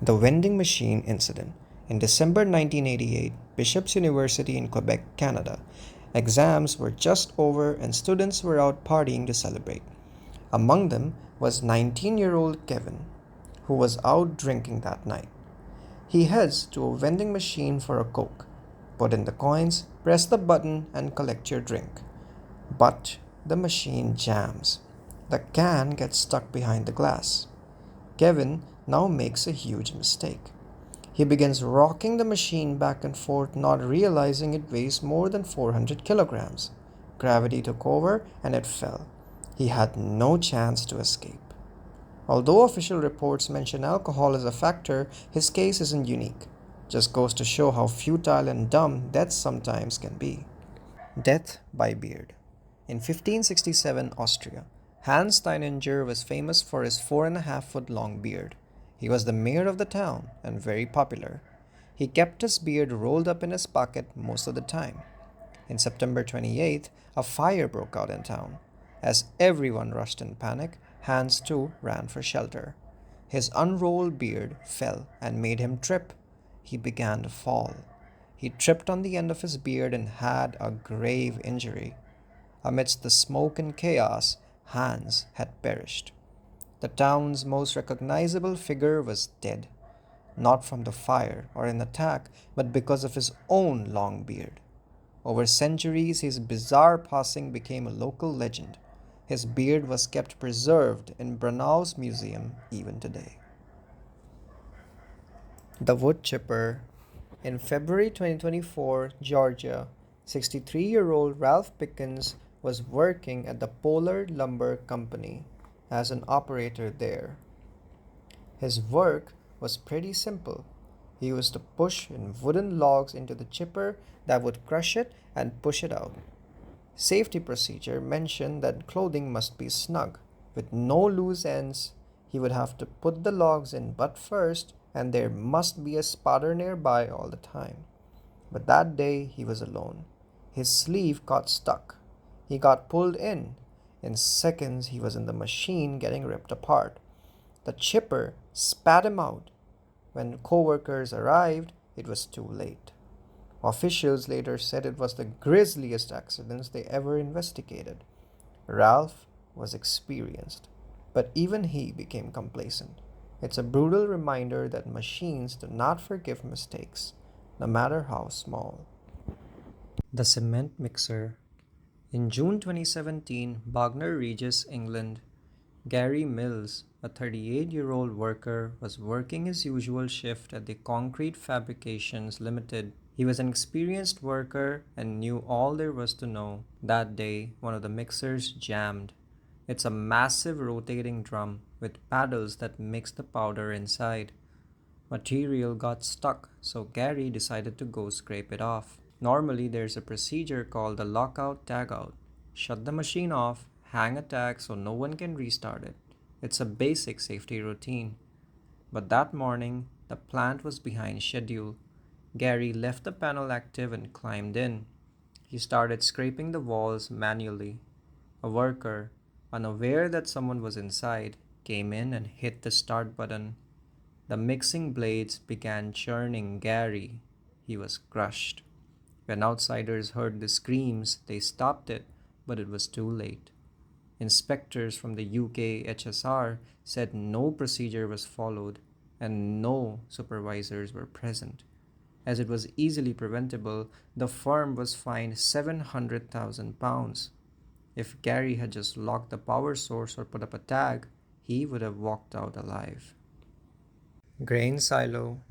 The vending machine incident. In December 1988, Bishop's University in Quebec, Canada, exams were just over and students were out partying to celebrate. Among them was 19-year-old Kevin, who was out drinking that night. He heads to a vending machine for a Coke. Put in the coins, press the button, and collect your drink. But the machine jams. The can gets stuck behind the glass. Kevin now makes a huge mistake. He begins rocking the machine back and forth, not realizing it weighs more than 400 kilograms. Gravity took over and it fell. He had no chance to escape. Although official reports mention alcohol as a factor, his case isn't unique. Just goes to show how futile and dumb death sometimes can be. Death by beard. In 1567 Austria, Hans Steininger was famous for his 4.5 foot long beard. He was the mayor of the town and very popular. He kept his beard rolled up in his pocket most of the time. In September 28th, a fire broke out in town. As everyone rushed in panic, Hans too ran for shelter. His unrolled beard fell and made him trip. He began to fall. He tripped on the end of his beard and had a grave injury. Amidst the smoke and chaos, Hans had perished. The town's most recognizable figure was dead, not from the fire or an attack, but because of his own long beard. Over centuries, his bizarre passing became a local legend. His beard was kept preserved in Brunau's museum even today. The woodchipper. In February 2024, Georgia, 63-year-old Ralph Pickens was working at the Pollard Lumber Company as an operator there. His work was pretty simple. He used to push in wooden logs into the chipper that would crush it and push it out. Safety procedure mentioned that clothing must be snug, with no loose ends. He would have to put the logs in butt first, and there must be a spotter nearby all the time. But that day he was alone. His sleeve got stuck. He got pulled in. In seconds, he was in the machine getting ripped apart. The chipper spat him out. When coworkers arrived, it was too late. Officials later said it was the grisliest accidents they ever investigated. Ralph was experienced, but even he became complacent. It's a brutal reminder that machines do not forgive mistakes, no matter how small. The cement mixer. In June 2017, Bognor Regis, England, Gary Mills, a 38-year-old worker, was working his usual shift at the Concrete Fabrications Limited. He was an experienced worker and knew all there was to know. That day, one of the mixers jammed. It's a massive rotating drum with paddles that mix the powder inside. Material got stuck, so Gary decided to go scrape it off. Normally, there's a procedure called the lockout tagout. Shut the machine off, hang a tag so no one can restart it. It's a basic safety routine. But that morning, the plant was behind schedule. Gary left the panel active and climbed in. He started scraping the walls manually. A worker, unaware that someone was inside, came in and hit the start button. The mixing blades began churning Gary. He was crushed. When outsiders heard the screams, they stopped it, but it was too late. Inspectors from the UK HSR said no procedure was followed and no supervisors were present. As it was easily preventable, the firm was fined £700,000. If Gary had just locked the power source or put up a tag, he would have walked out alive. Grain silo.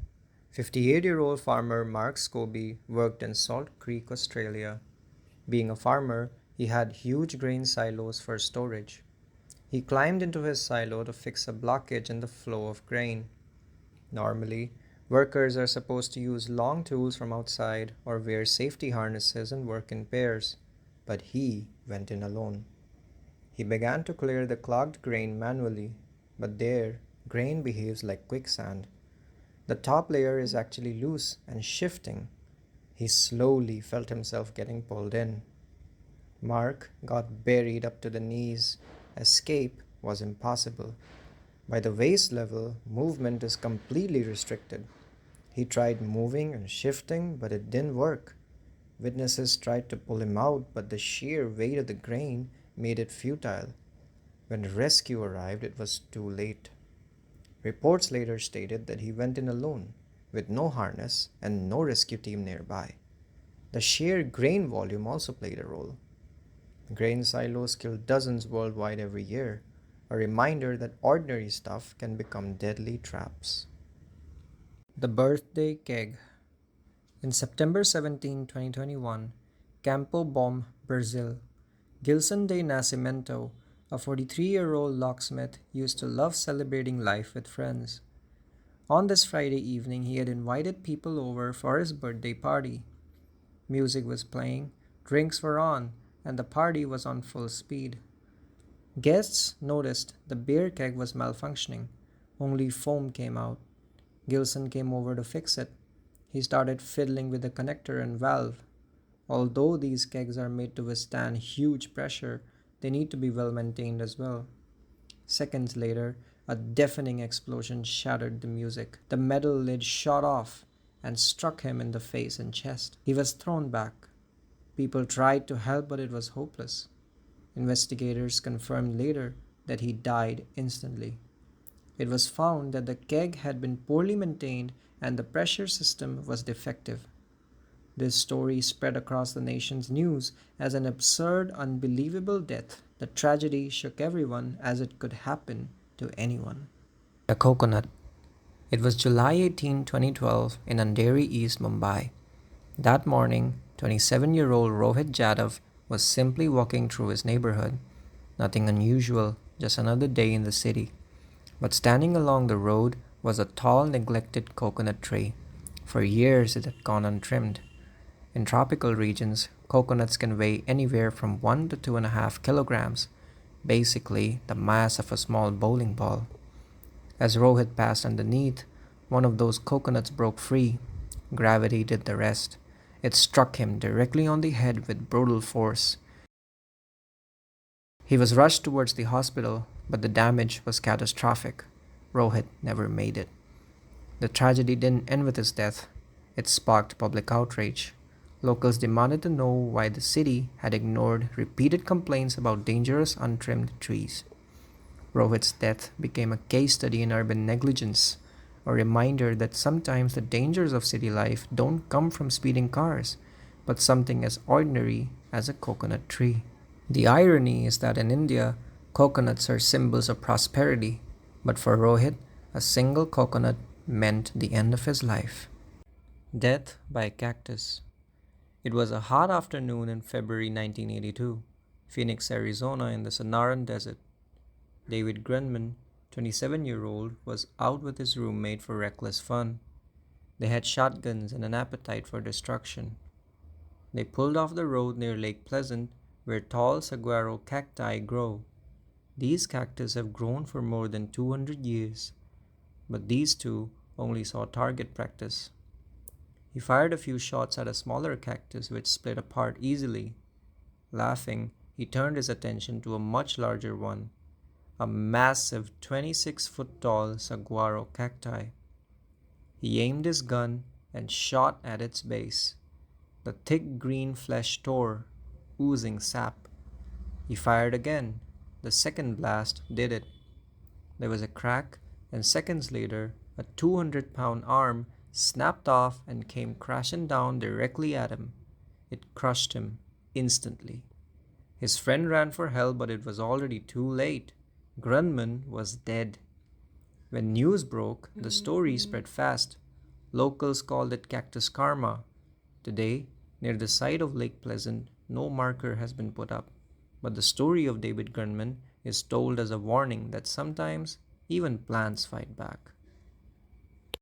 58-year-old farmer Mark Scobie worked in Salt Creek, Australia. Being a farmer, he had huge grain silos for storage. He climbed into his silo to fix a blockage in the flow of grain. Normally, workers are supposed to use long tools from outside or wear safety harnesses and work in pairs, but he went in alone. He began to clear the clogged grain manually, but there, grain behaves like quicksand. The top layer is actually loose and shifting. He slowly felt himself getting pulled in. Mark got buried up to the knees. Escape was impossible. By the waist level, movement is completely restricted. He tried moving and shifting, but it didn't work. Witnesses tried to pull him out, but the sheer weight of the grain made it futile. When the rescue arrived, it was too late. Reports later stated that he went in alone, with no harness and no rescue team nearby. The sheer grain volume also played a role. Grain silos kill dozens worldwide every year, a reminder that ordinary stuff can become deadly traps. The birthday keg. In September 17, 2021, Campo Bom, Brazil, Gilson de Nascimento, a 43-year-old locksmith, used to love celebrating life with friends. On this Friday evening, he had invited people over for his birthday party. Music was playing, drinks were on, and the party was on full speed. Guests noticed the beer keg was malfunctioning. Only foam came out. Gilson came over to fix it. He started fiddling with the connector and valve. Although these kegs are made to withstand huge pressure, they need to be well maintained as well. Seconds later, a deafening explosion shattered the music. The metal lid shot off and struck him in the face and chest. He was thrown back. People tried to help, but it was hopeless. Investigators confirmed later that he died instantly. It was found that the keg had been poorly maintained and the pressure system was defective. This story spread across the nation's news as an absurd, unbelievable death. The tragedy shook everyone as it could happen to anyone. The coconut. It was July 18, 2012, in Andheri, East Mumbai. That morning, 27-year-old Rohit Jadhav was simply walking through his neighborhood. Nothing unusual, just another day in the city. But standing along the road was a tall, neglected coconut tree. For years it had gone untrimmed. In tropical regions, coconuts can weigh anywhere from 1 to 2.5 kilograms, basically the mass of a small bowling ball. As Rohit passed underneath, one of those coconuts broke free. Gravity did the rest. It struck him directly on the head with brutal force. He was rushed towards the hospital, but the damage was catastrophic. Rohit never made it. The tragedy didn't end with his death. It sparked public outrage. Locals demanded to know why the city had ignored repeated complaints about dangerous untrimmed trees. Rohit's death became a case study in urban negligence, a reminder that sometimes the dangers of city life don't come from speeding cars, but something as ordinary as a coconut tree. The irony is that in India, coconuts are symbols of prosperity, but for Rohit, a single coconut meant the end of his life. Death by cactus. It was a hot afternoon in February 1982, Phoenix, Arizona, in the Sonoran Desert. David Grunman, 27-year-old, was out with his roommate for reckless fun. They had shotguns and an appetite for destruction. They pulled off the road near Lake Pleasant, where tall saguaro cacti grow. These cactus have grown for more than 200 years, but these two only saw target practice. He fired a few shots at a smaller cactus which split apart easily. Laughing, he turned his attention to a much larger one, a massive 26-foot tall saguaro cacti. He aimed his gun and shot at its base. The thick green flesh tore, oozing sap. He fired again. The second blast did it. There was a crack, and seconds later, a 200-pound arm snapped off and came crashing down directly at him. It crushed him instantly. His friend ran for help, but it was already too late. Grunman was dead. When news broke, the story spread fast. Locals called it cactus karma. Today, near the site of Lake Pleasant, no marker has been put up. But the story of David Grunman is told as a warning that sometimes even plants fight back.